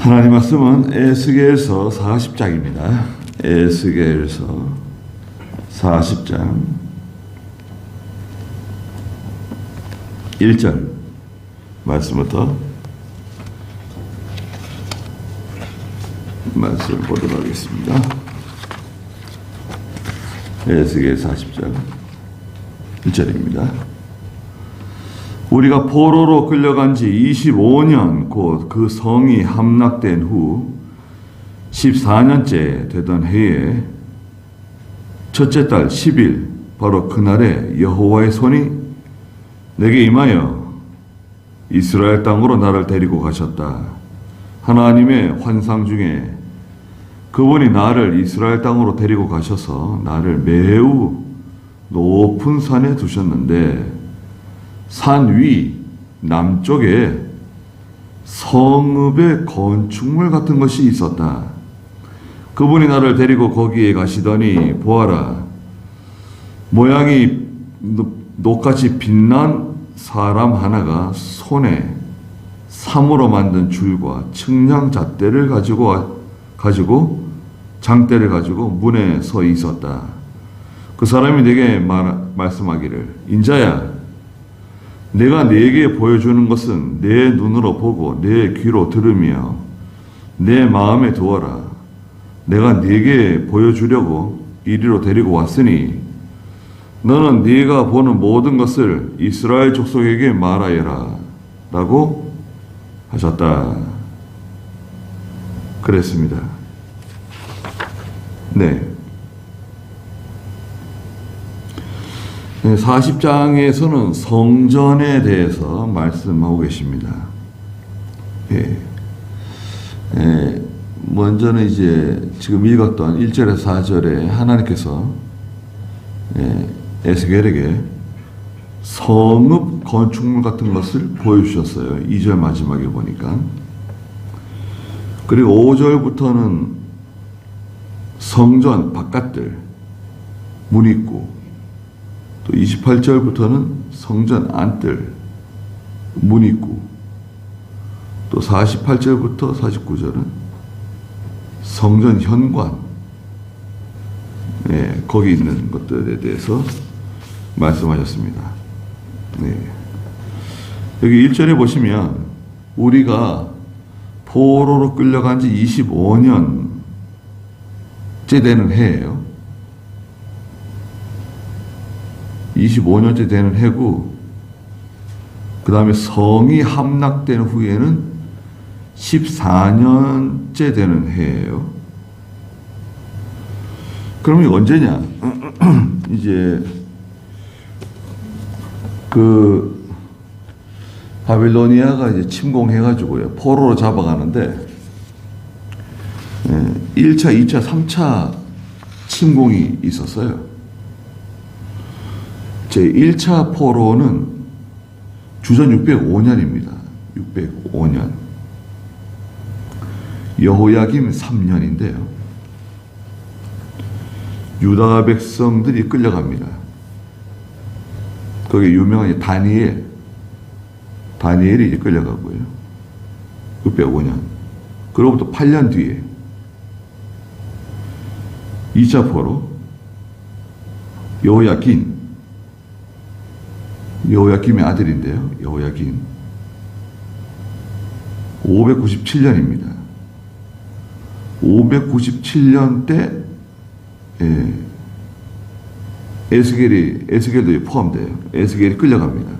하나님 말씀은 에스겔서 40장입니다. 에스겔서 40장 1절 말씀부터 말씀을 보도록 하겠습니다. 에스겔 40장 1절입니다. 우리가 포로로 끌려간 지 25년 곧 그 성이 함락된 후 14년째 되던 해에 첫째 달 10일 바로 그날에 여호와의 손이 내게 임하여 이스라엘 땅으로 나를 데리고 가셨다. 하나님의 환상 중에 그분이 나를 이스라엘 땅으로 데리고 가셔서 나를 매우 높은 산에 두셨는데 산 위 남쪽에 성읍의 건축물 같은 것이 있었다. 그분이 나를 데리고 거기에 가시더니 보아라, 모양이 녹같이 빛난 사람 하나가 손에 삼으로 만든 줄과 측량 잣대를 가지고 장대를 가지고 문에 서 있었다. 그 사람이 내게 말씀하기를, 인자야, 내가 네게 보여주는 것은 내 눈으로 보고 내 귀로 들으며 내 마음에 두어라. 내가 네게 보여주려고 이리로 데리고 왔으니 너는 네가 보는 모든 것을 이스라엘 족속에게 말하여라 라고 하셨다. 그랬습니다. 네. 40장에서는 성전에 대해서 말씀하고 계십니다. 먼저는 이제 지금 읽었던 1절에서 4절에 하나님께서 에스겔에게 성읍 건축물 같은 것을 보여주셨어요. 2절 마지막에 보니까. 그리고 5절부터는 성전 바깥들, 문입구, 또 28절부터는 성전 안뜰, 문입구, 또 48절부터 49절은 성전 현관, 거기 있는 것들에 대해서 말씀하셨습니다. 여기 1절에 보시면 우리가 포로로 끌려간 지 25년째 되는 해예요. 25년째 되는 해고, 그 다음에 성이 함락된 후에는 14년째 되는 해예요. 그럼 이게 언제냐? 이제 그 바빌로니아가 이제 침공해가지고요, 포로로 잡아가는데 1차, 2차, 3차 침공이 있었어요. 제 1차 포로는 주전 605년입니다. 605년. 여호야김 3년인데요. 유다 백성들이 끌려갑니다. 거기 유명한 다니엘이 이제 끌려가고요. 605년. 그로부터 8년 뒤에 2차 포로 여호야김의 아들인데요. 여호야김 597년입니다. 597년 때 에스겔도 포함돼요. 에스겔이 끌려갑니다.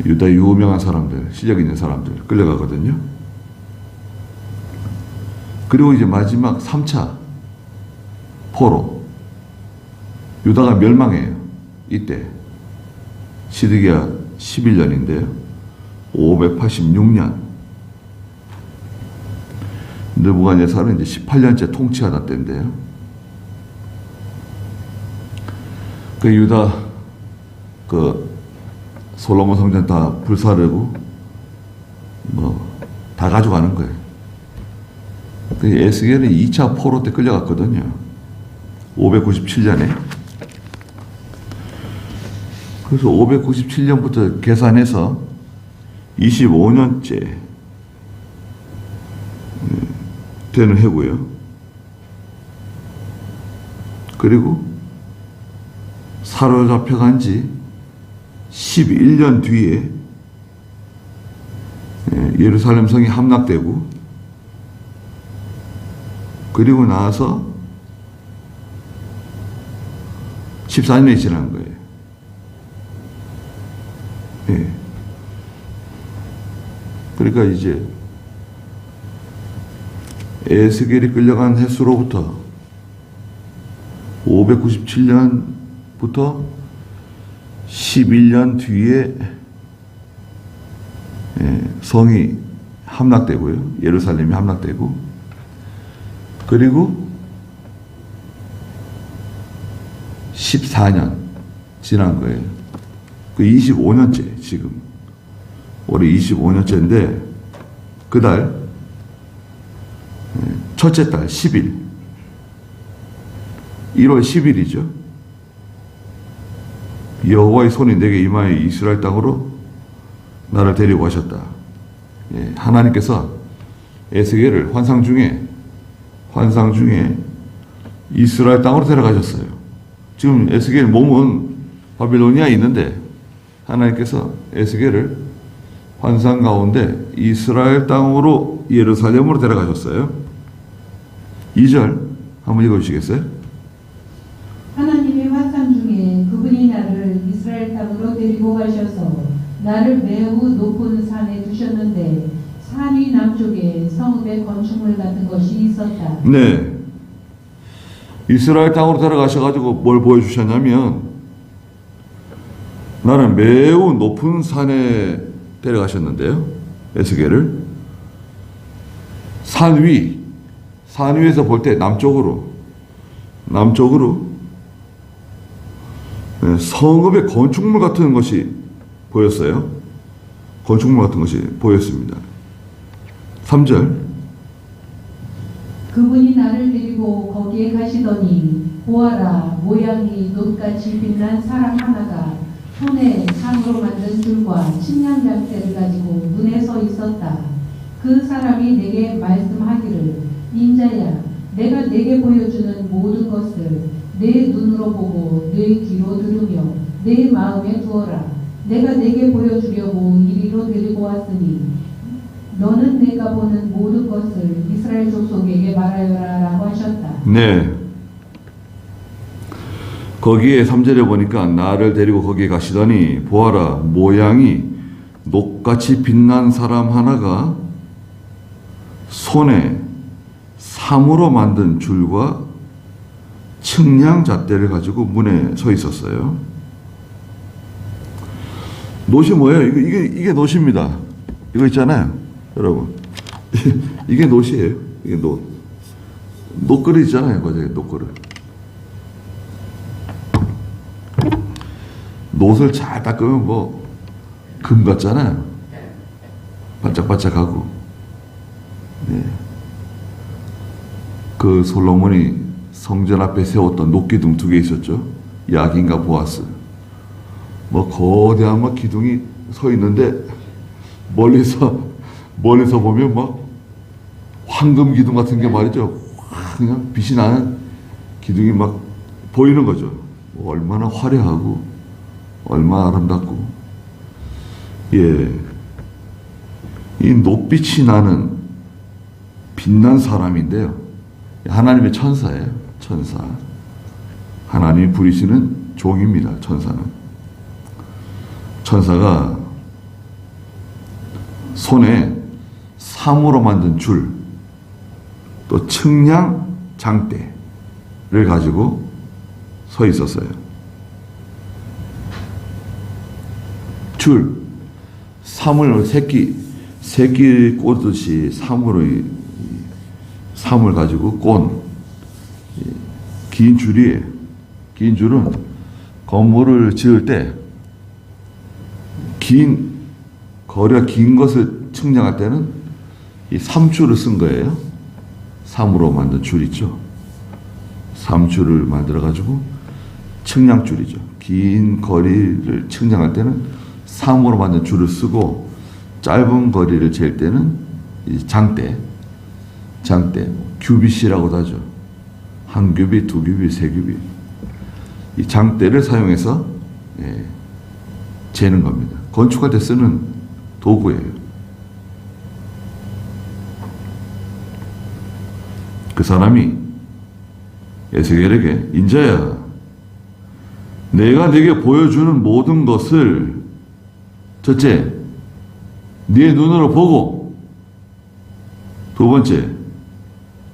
유다 유명한 사람들, 실력 있는 사람들 끌려가거든요. 그리고 이제 마지막 3차 포로, 유다가 멸망해요. 이때 시드기야 11년인데요. 586년. 느부갓네살은 이제 18년째 통치하던 때인데요. 그 유다 솔로몬 성전 다 불사르고 다 가져가는 거예요. 그 에스겔은 2차 포로 때 끌려갔거든요. 597년에. 그래서 597년부터 계산해서 25년째 되는 해고요. 그리고 사로잡혀간 지 11년 뒤에 예루살렘 성이 함락되고, 그리고 나서 14년이 지난 거예요. 예. 그러니까 이제 에스겔이 끌려간 횟수로부터 597년부터 11년 뒤에 성이 함락되고요. 예루살렘이 함락되고, 그리고 14년 지난 거예요. 그 25년째, 지금. 올해 25년째인데, 그달, 첫째 달 10일, 1월 10일이죠. 여호와의 손이 내게 임하여 이스라엘 땅으로 나를 데리고 가셨다. 하나님께서 에스겔을 환상 중에 이스라엘 땅으로 데려가셨어요. 지금 에스겔 몸은 바빌로니아에 있는데 하나님께서 에스겔을 환상 가운데 이스라엘 땅으로 예루살렘으로 데려가셨어요. 2절 한번 읽어주시겠어요? 하나님의 환상 중에 그분이 나를 이스라엘 땅으로 데리고 가셔서 나를 매우 높은 산에 두셨는데 산 위 남쪽에 성읍의 건축물 같은 것이 있었다. 네. 이스라엘 땅으로 데려가셔가지고 뭘 보여주셨냐면, 나는 매우 높은 산에 데려가셨는데요. 에스겔을. 산 위에서 볼 때 남쪽으로 성읍의 건축물 같은 것이 보였어요. 건축물 같은 것이 보였습니다. 3절. 그분이 나를 데리고 거기에 가시더니 보아라, 모양이 놋같이 빛난 사람 하나가 손에 상으로 만든 줄과 침량장대를 가지고 문에 서 있었다. 그 사람이 내게 말씀하기를, 인자야, 내가 내게 보여주는 모든 것을 내 눈으로 보고 내 귀로 들으며 내 마음에 두어라. 내가 내게 보여주려고 이리로 데리고 왔으니 너는 내가 보는 모든 것을 이스라엘 족속에게 말하여라 라고 하셨다. 네. 거기에 3절에 보니까 나를 데리고 거기에 가시더니 보아라, 모양이 녹같이 빛난 사람 하나가 손에 삼으로 만든 줄과 측량 잣대를 가지고 문에 서 있었어요. 놋이 뭐예요? 이게 놋입니다. 이거 있잖아요. 여러분. 이게 놋이에요. 이게 놋. 놋그릇 있잖아요. 거기에 놋그릇. 놋을 잘 닦으면 뭐 금 같잖아요. 반짝반짝하고. 네. 그 솔로몬이 성전 앞에 세웠던 놋기둥 2개 있었죠. 야긴과 보아스. 뭐 거대한 막 기둥이 서 있는데 멀리서 보면 막 황금 기둥 같은 게 말이죠. 그냥 빛이 나는 기둥이 막 보이는 거죠. 얼마나 화려하고 얼마나 아름답고. 예, 이 녹빛이 나는 빛난 사람인데요. 하나님의 천사예요. 천사. 하나님이 부리시는 종입니다. 천사는. 천사가 손에 삼으로 만든 줄, 또 측량 장대를 가지고 서 있었어요. 줄, 삼을 새끼 꽂듯이 삼을 가지고 꼰 긴 줄이에요. 긴 줄은 건물을 지을 때 거리가 긴 것을 측량할 때는 이 삼줄을 쓴 거예요. 삼으로 만든 줄 있죠. 삼줄을 만들어 가지고 측량줄이죠. 긴 거리를 측량할 때는 삼으로 만든 줄을 쓰고 짧은 거리를 잴 때는 이 장대, 장대, 규빗이라고도 하죠. 한 규빗, 두 규빗, 세 규빗. 이 장대를 사용해서 재는 겁니다. 건축할 때 쓰는 도구예요. 그 사람이 에스겔에게 인자야, 내가 네게 보여주는 모든 것을 첫째, 네 눈으로 보고, 두 번째,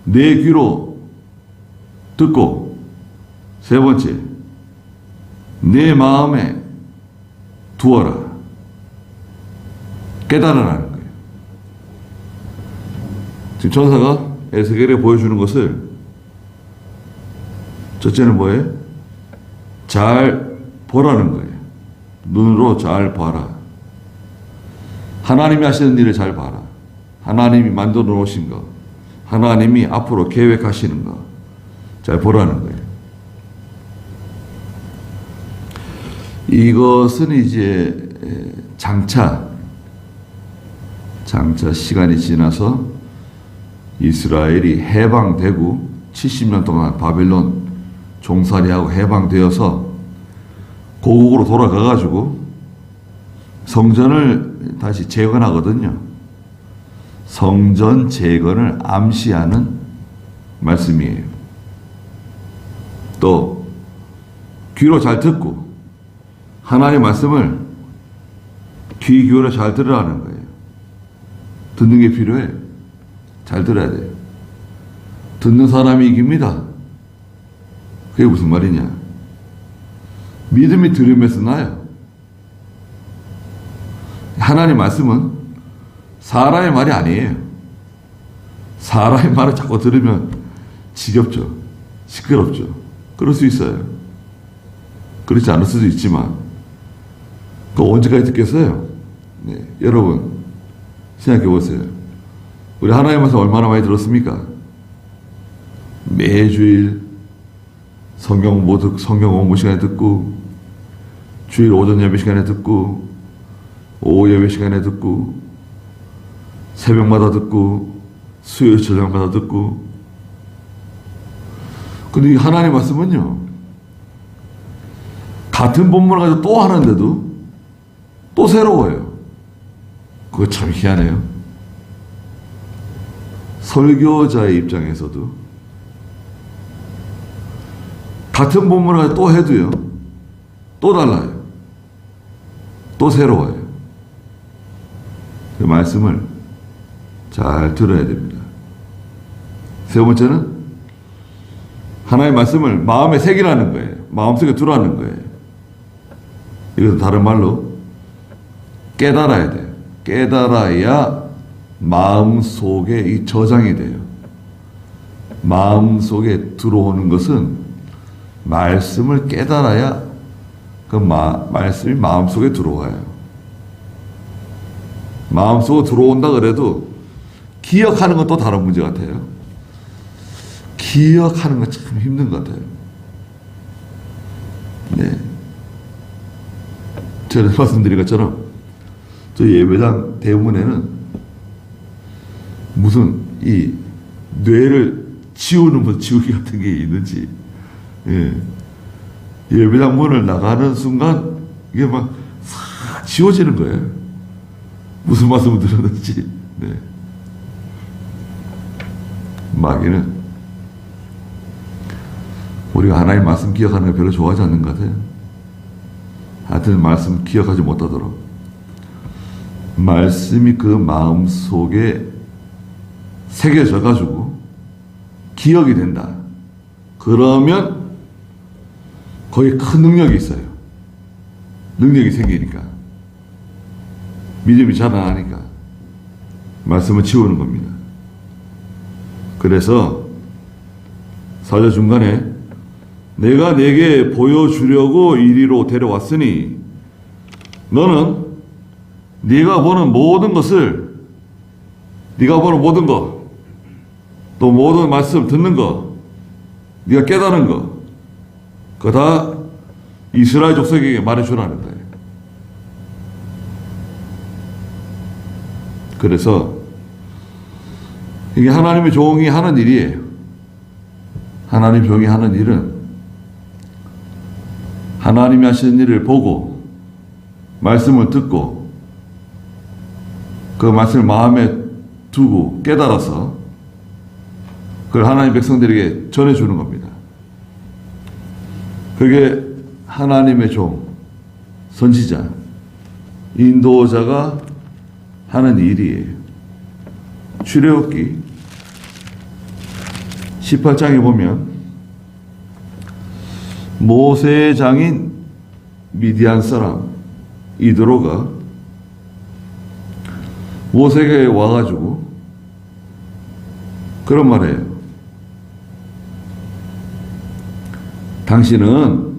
내 귀로 듣고, 세 번째, 내 마음에 두어라. 깨달으라는 거예요. 지금 천사가 에스겔에 보여주는 것을 첫째는 뭐예요? 잘 보라는 거예요. 눈으로 잘 봐라. 하나님이 하시는 일을 잘 봐라. 하나님이 만들어 놓으신 거, 하나님이 앞으로 계획하시는 거 잘 보라는 거예요. 이것은 이제 장차 시간이 지나서 이스라엘이 해방되고 70년 동안 바벨론 종살이하고 해방되어서 고국으로 돌아가가지고 성전을 다시 재건하거든요. 성전 재건을 암시하는 말씀이에요. 또 귀로 잘 듣고 하나님의 말씀을 귀 기울여 잘 들으라는 거예요. 듣는 게 필요해. 잘 들어야 돼요. 듣는 사람이 이깁니다. 그게 무슨 말이냐? 믿음이 들음에서 나요. 하나님 말씀은 사람의 말이 아니에요. 사람의 말을 자꾸 들으면 지겹죠. 시끄럽죠. 그럴 수 있어요. 그렇지 않을 수도 있지만 그거 언제까지 듣겠어요? 네, 여러분 생각해 보세요. 우리 하나님 말씀 얼마나 많이 들었습니까? 매주일 성경 공부 시간에 듣고, 주일 오전 예배 시간에 듣고, 오후 예배 시간에 듣고, 새벽마다 듣고, 수요일 저녁마다 듣고. 근데 이 하나님 말씀은요, 같은 본문을 가지고 또 하는데도 또 새로워요. 그거 참 희한해요. 설교자의 입장에서도 같은 본문을 가지고 또 해도요, 또 달라요. 또 새로워요. 그 말씀을 잘 들어야 됩니다. 세 번째는 하나님의 말씀을 마음에 새기라는 거예요. 마음속에 두라는 거예요. 이것은 다른 말로 깨달아야 돼요. 깨달아야 마음속에 이 저장이 돼요. 마음속에 들어오는 것은 말씀을 깨달아야 그 말씀이 마음속에 들어와요. 마음속으로 들어온다 그래도 기억하는 건 또 다른 문제 같아요. 기억하는 건 참 힘든 것 같아요. 네. 제가 말씀드린 것처럼 저 예배당 대문에는 무슨 이 뇌를 지우는 무슨 지우기 같은 게 있는지, 예. 예배당 문을 나가는 순간 이게 막 싹 지워지는 거예요. 무슨 말씀을 들었는지. 네. 마귀는 우리가 하나님 말씀 기억하는 걸 별로 좋아하지 않는 것 같아요. 하여튼 말씀 기억하지 못하도록 말씀이 그 마음 속에 새겨져 가지고 기억이 된다. 그러면 거기에 큰 능력이 있어요. 능력이 생기니까, 믿음이 자라나니까 말씀을 지우는 겁니다. 그래서 4절 중간에 내가 네게 보여주려고 이리로 데려왔으니 너는 네가 보는 모든 것을, 네가 보는 모든 것, 또 모든 말씀 듣는 것, 네가 깨달은 것, 그거 다 이스라엘 족속에게 말해주라는 거예요. 그래서 이게 하나님의 종이 하는 일이에요. 하나님 종이 하는 일은 하나님이 하시는 일을 보고 말씀을 듣고 그 말씀을 마음에 두고 깨달아서 그걸 하나님 백성들에게 전해주는 겁니다. 그게 하나님의 종, 선지자, 인도자가 하는 일이에요. 출애굽기 18장에 보면 모세의 장인 미디안 사람 이드로가 모세에게 와가지고 그런 말이에요. 당신은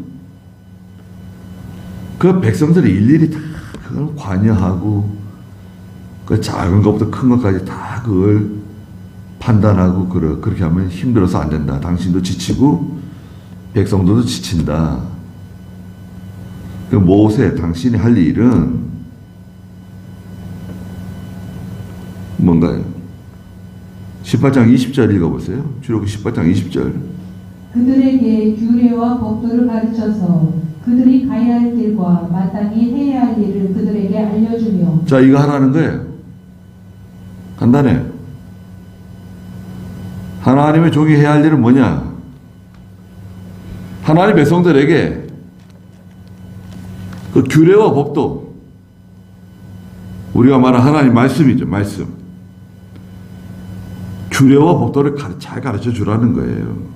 그 백성들이 일일이 다 그걸 관여하고 그 작은 것부터 큰 것까지 다 그걸 판단하고 그렇게 하면 힘들어서 안 된다. 당신도 지치고 백성들도 지친다. 그 모세 당신이 할 일은 뭔가요? 18장 20절 읽어보세요. 출애굽기 18장 20절. 그들에게 규례와 법도를 가르쳐서 그들이 가야 할 길과 마땅히 해야 할 일을 그들에게 알려주며. 자, 이거 하라는 거예요. 간단해요. 하나님의 종이 해야 할 일은 뭐냐? 하나님 백성들에게 그 규례와 법도, 우리가 말하는 하나님 말씀이죠. 말씀. 규례와 법도를 잘 가르쳐 주라는 거예요.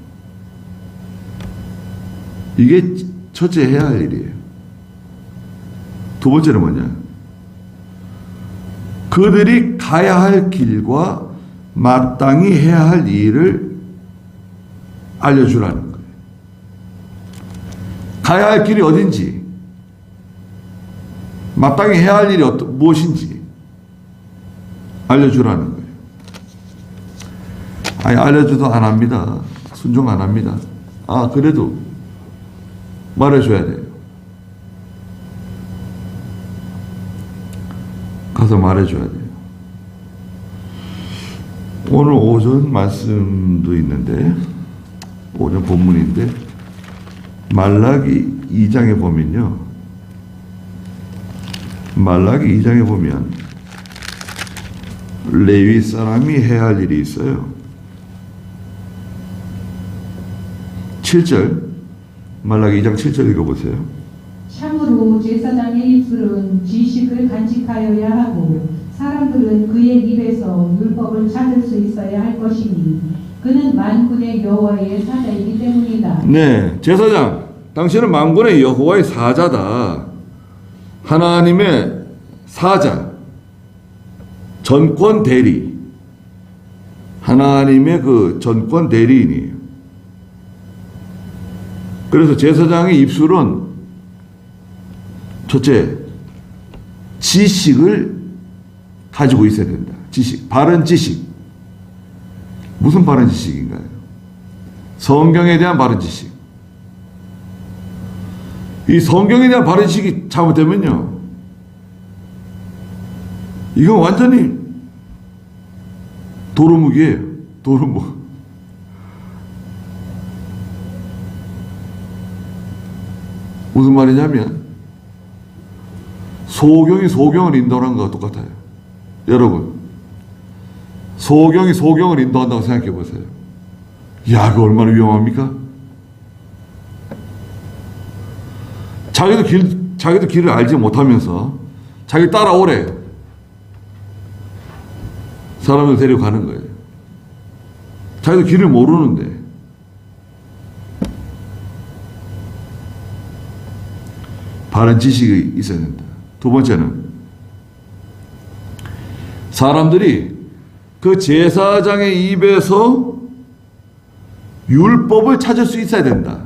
이게 첫째 해야 할 일이에요. 두 번째는 뭐냐? 그들이 가야 할 길과 마땅히 해야 할 일을 알려주라는 거예요. 가야 할 길이 어딘지, 마땅히 해야 할 일이 무엇인지 알려주라는 거예요. 아니, 알려줘도 안 합니다. 순종 안 합니다. 아, 그래도 말해줘야 돼요. 가서 말해줘야 돼요. 오늘 오전 말씀도 있는데, 오전 본문인데, 말라기 2장에 보면요. 말라기 2장에 보면, 레위 사람이 해야 할 일이 있어요. 7절, 말라기 2장 7절 읽어보세요. 참으로 제사장의 입술은 지식을 간직하여야 하고 사람들은 그의 입에서 율법을 찾을 수 있어야 할 것이니 그는 만군의 여호와의 사자이기 때문이다. 네, 제사장, 당신은 만군의 여호와의 사자다. 하나님의 사자, 전권 대리, 하나님의 그 전권 대리인이에요. 그래서 제사장의 입술은 첫째, 지식을 가지고 있어야 된다. 지식, 바른 지식. 무슨 바른 지식인가요? 성경에 대한 바른 지식. 이 성경에 대한 바른 지식이 잘못되면요, 이건 완전히 도루묵이에요. 도루묵. 무슨 말이냐면 소경이 소경을 인도하는 것과 똑같아요. 여러분, 소경이 소경을 인도한다고 생각해 보세요. 야, 그거 얼마나 위험합니까? 자기도 길을 알지 못하면서 자기 따라오래. 사람을 데려가는 거예요. 자기도 길을 모르는데. 바른 지식이 있어야 된다. 두 번째는 사람들이 그 제사장의 입에서 율법을 찾을 수 있어야 된다.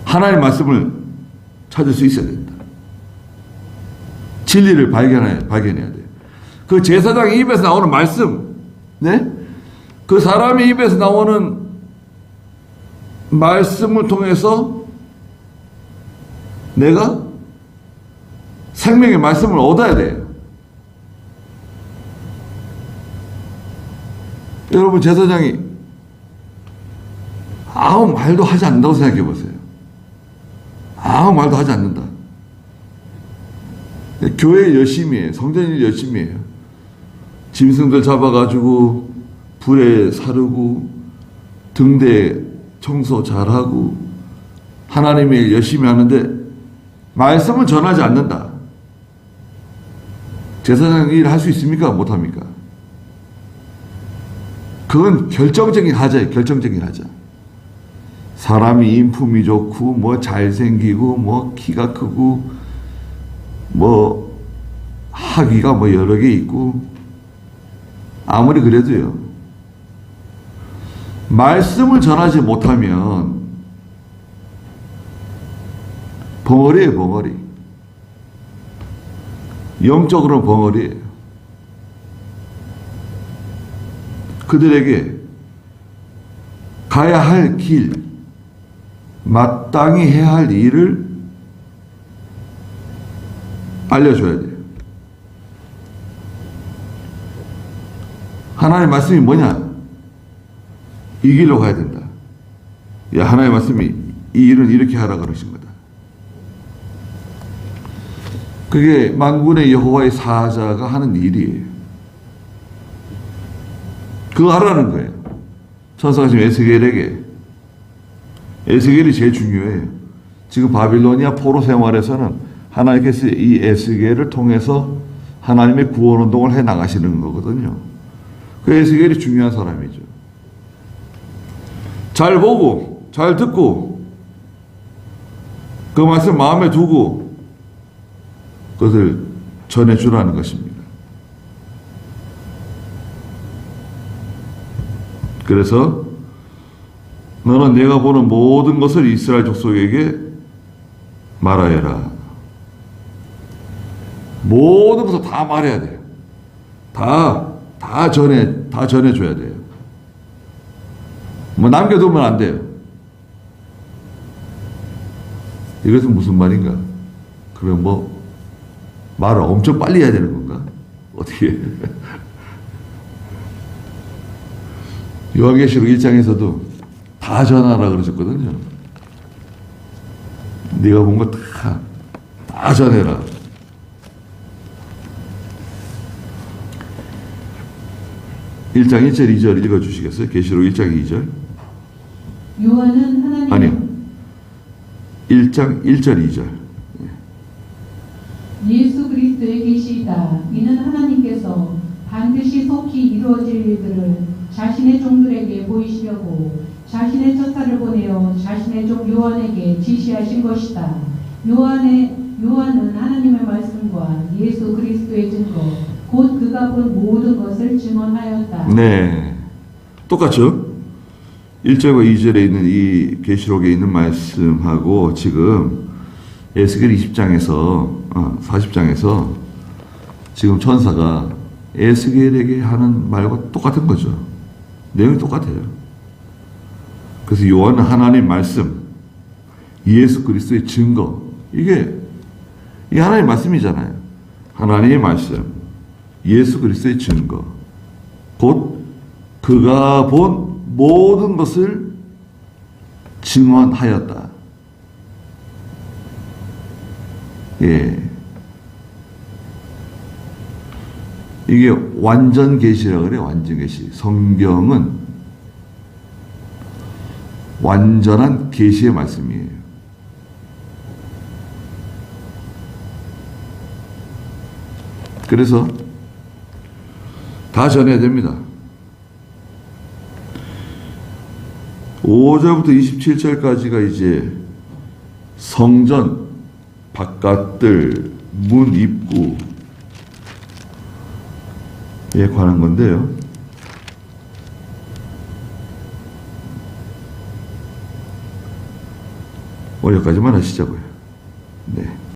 하나님의 말씀을 찾을 수 있어야 된다. 진리를 발견해야 돼. 그 제사장의 입에서 나오는 말씀, 네? 그 사람의 입에서 나오는 말씀을 통해서 내가 생명의 말씀을 얻어야 돼요. 여러분, 제사장이 아무 말도 하지 않는다고 생각해 보세요. 아무 말도 하지 않는다. 교회 열심히 해요. 성전일 열심히 해요. 짐승들 잡아가지고 불에 사르고 등대 청소 잘하고 하나님의 일 열심히 하는데 말씀을 전하지 않는다. 제사장 일 할 수 있습니까? 못합니까? 그건 결정적인 하자예요. 결정적인 하자. 사람이 인품이 좋고 뭐 잘생기고 뭐 키가 크고 뭐 학위가 뭐 여러 개 있고 아무리 그래도요. 말씀을 전하지 못하면 벙어리예요. 벙어리. 영적으로는 벙어리예요. 그들에게 가야 할 길, 마땅히 해야 할 일을 알려줘야 돼요. 하나님의 말씀이 뭐냐? 이 길로 가야 된다. 야, 하나님의 말씀이 이 일은 이렇게 하라 그러신 거다. 그게 만군의 여호와의 사자가 하는 일이에요. 그거 하라는 거예요. 천사가 지금 에스겔이 제일 중요해요. 지금 바빌로니아 포로 생활에서는 하나님께서 이 에스겔을 통해서 하나님의 구원 운동을 해 나가시는 거거든요. 그 에스겔이 중요한 사람이죠. 잘 보고 잘 듣고 그 말씀 마음에 두고 그것을 전해주라는 것입니다. 그래서 너는 내가 보는 모든 것을 이스라엘 족속에게 말하여라. 모든 것을 다 말해야 돼요. 다 전해줘야 돼요. 뭐 남겨두면 안 돼요. 이것은 무슨 말인가? 그럼 뭐 말을 엄청 빨리 해야 되는 건가? 어떻게? 요한계시록 1장에서도 다 전하라 그러셨거든요. 네가 본 거 다 전해라. (1장 1절 2절) 읽어주시겠어요? 계시록 1장 2절. 요한은 하나님 아니요. 1장 1절 2절. 예수 그리스도의 계시이다. 이는 하나님께서 반드시 속히 이루어질 일들을 자신의 종들에게 보이시려고 자신의 처사를 보내어 자신의 종 요한에게 지시하신 것이다. 요한은 하나님의 말씀과 예수 그리스도의 증거 곧 그가 본 모든 것을 증언하였다. 네. 똑같죠? 1절과 2절에 있는 이 계시록에 있는 말씀하고 지금 에스겔 40장에서 지금 천사가 에스겔에게 하는 말과 똑같은 거죠. 내용이 똑같아요. 그래서 요한은 하나님 말씀, 예수 그리스도의 증거, 이게 하나님 말씀이잖아요. 하나님의 말씀, 예수 그리스도의 증거, 곧 그가 본 모든 것을 증언하였다. 예. 이게 완전 계시라고 그래요. 완전 계시. 성경은 완전한 계시의 말씀이에요. 그래서 다 전해야 됩니다. 5절부터 27절까지가 이제 성전 바깥들 문 입구에 관한 건데요. 여기까지만 하시자고요. 네.